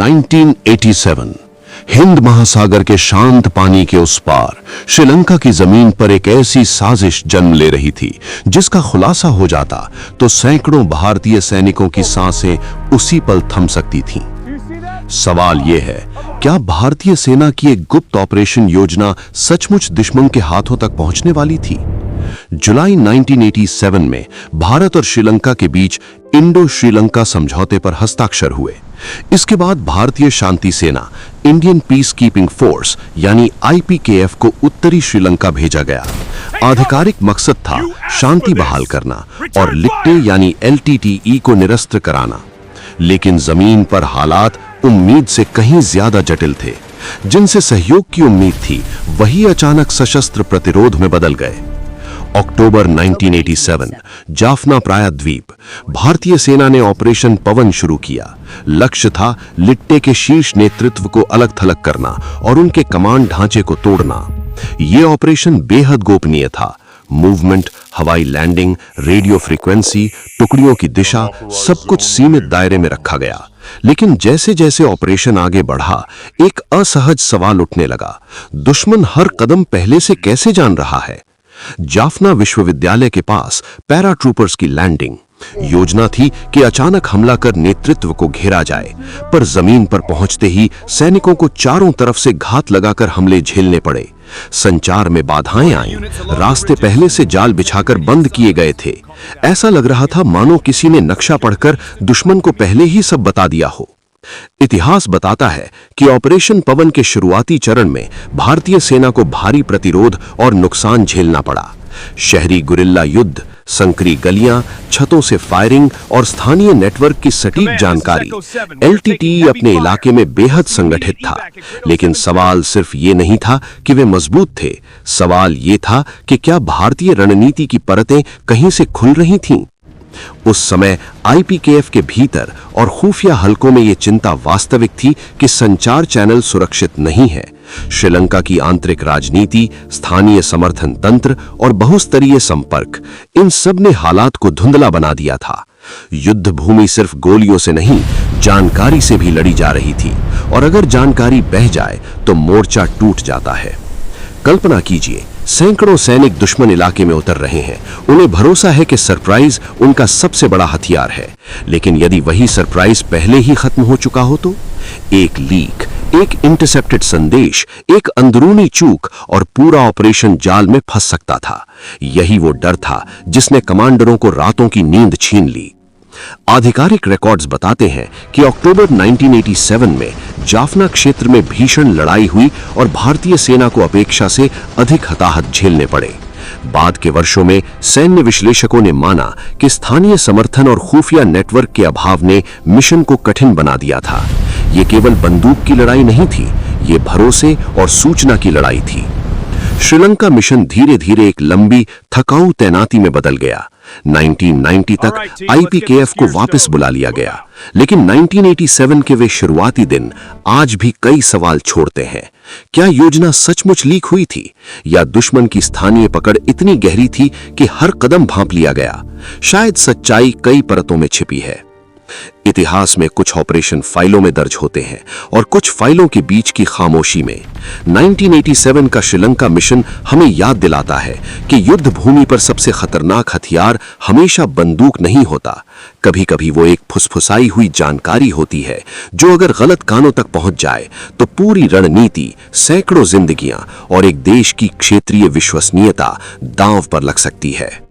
1987 हिंद महासागर के शांत पानी के उस पार श्रीलंका की जमीन पर एक ऐसी साजिश जन्म ले रही थी जिसका खुलासा हो जाता तो सैकड़ों भारतीय सैनिकों की सांसें उसी पल थम सकती थीं। सवाल यह है, क्या भारतीय सेना की एक गुप्त ऑपरेशन योजना सचमुच दुश्मन के हाथों तक पहुंचने वाली थी? जुलाई 1987 में भारत और श्रीलंका के बीच इंडो श्रीलंका समझौते पर हस्ताक्षर हुए। इसके बाद भारतीय शांति सेना इंडियन पीस कीपिंग फोर्स यानी IPKF को उत्तरी श्रीलंका भेजा गया। आधिकारिक मकसद था शांति बहाल करना और लिट्टे यानी LTTE को निरस्त कराना। लेकिन जमीन पर हालात उम्मीद से कहीं ज्यादा जटिल थे। जिनसे सहयोग की उम्मीद थी वही अचानक सशस्त्र प्रतिरोध में बदल गए। अक्टूबर 1987 जाफना प्रायद्वीप भारतीय सेना ने ऑपरेशन पवन शुरू किया। लक्ष्य था लिट्टे के शीर्ष नेतृत्व को अलग थलग करना और उनके कमांड ढांचे को तोड़ना। यह ऑपरेशन बेहद गोपनीय था। मूवमेंट, हवाई लैंडिंग, रेडियो फ्रीक्वेंसी, टुकड़ियों की दिशा, सब कुछ सीमित दायरे में रखा गया। लेकिन जैसे जैसे ऑपरेशन आगे बढ़ा, एक असहज सवाल उठने लगा। दुश्मन हर कदम पहले से कैसे जान रहा है? जाफना विश्वविद्यालय के पास पैराट्रूपर्स की लैंडिंग। योजना थी कि अचानक हमला कर नेतृत्व को घेरा जाए, पर जमीन पर पहुंचते ही सैनिकों को चारों तरफ से घात लगाकर हमले झेलने पड़े। संचार में बाधाएं आईं, रास्ते पहले से जाल बिछाकर बंद किए गए थे। ऐसा लग रहा था मानो किसी ने नक्शा पढ़कर दुश्मन को पहले ही सब बता दिया हो। इतिहास बताता है कि ऑपरेशन पवन के शुरुआती चरण में भारतीय सेना को भारी प्रतिरोध और नुकसान झेलना पड़ा। शहरी गुरिल्ला युद्ध, संकरी गलियां, छतों से फायरिंग और स्थानीय नेटवर्क की सटीक जानकारी। LTTE अपने इलाके में बेहद संगठित था। लेकिन सवाल सिर्फ ये नहीं था कि वे मजबूत थे। सवाल ये था कि क्या भारतीय रणनीति की परतें कहीं से खुल रही थीं? उस समय IPKF के भीतर और खुफिया हलकों में यह चिंता वास्तविक थी कि संचार चैनल सुरक्षित नहीं है। श्रीलंका की आंतरिक राजनीति, स्थानीय समर्थन तंत्र और बहुस्तरीय संपर्क, इन सब ने हालात को धुंधला बना दिया था। युद्ध भूमि सिर्फ गोलियों से नहीं, जानकारी से भी लड़ी जा रही थी, और अगर जानकारी बह जाए तो मोर्चा टूट जाता है। कल्पना कीजिए, सैकड़ों सैनिक दुश्मन इलाके में उतर रहे हैं। उन्हें भरोसा है कि सरप्राइज उनका सबसे बड़ा हथियार है। लेकिन यदि वही सरप्राइज पहले ही खत्म हो चुका हो तो? एक लीक, एक इंटरसेप्टेड संदेश, एक अंदरूनी चूक और पूरा ऑपरेशन जाल में फंस सकता था। यही वो डर था जिसने कमांडरों को रातों की नींद छीन ली। आधिकारिक रिकॉर्ड्स बताते हैं कि अक्टूबर 1987 में जाफना क्षेत्र में भीषण लड़ाई हुई और भारतीय सेना को अपेक्षा से अधिक हताहत झेलने पड़े। बाद के वर्षों में सैन्य विश्लेषकों ने माना कि स्थानीय समर्थन और खुफिया नेटवर्क के अभाव ने मिशन को कठिन बना दिया था। ये केवल बंदूक की लड़ाई नहीं थी, ये भरोसे और सूचना की लड़ाई थी। श्रीलंका मिशन धीरे धीरे एक लंबी, थकाऊ तैनाती में बदल गया। 1990 तक IPKF को वापस बुला लिया गया। लेकिन 1987 के वे शुरुआती दिन आज भी कई सवाल छोड़ते हैं। क्या योजना सचमुच लीक हुई थी, या दुश्मन की स्थानीय पकड़ इतनी गहरी थी कि हर कदम भांप लिया गया? शायद सच्चाई कई परतों में छिपी है। इतिहास में कुछ ऑपरेशन फाइलों में दर्ज होते हैं और कुछ फाइलों के बीच की खामोशी में। 1987 का श्रीलंका मिशन हमें याद दिलाता है कि युद्ध भूमि पर सबसे खतरनाक हथियार हमेशा बंदूक नहीं होता। कभी कभी वो एक फुसफुसाई हुई जानकारी होती है जो अगर गलत कानों तक पहुंच जाए तो पूरी रणनीति, सैकड़ों जिंदगियां और एक देश की क्षेत्रीय विश्वसनीयता दांव पर लग सकती है।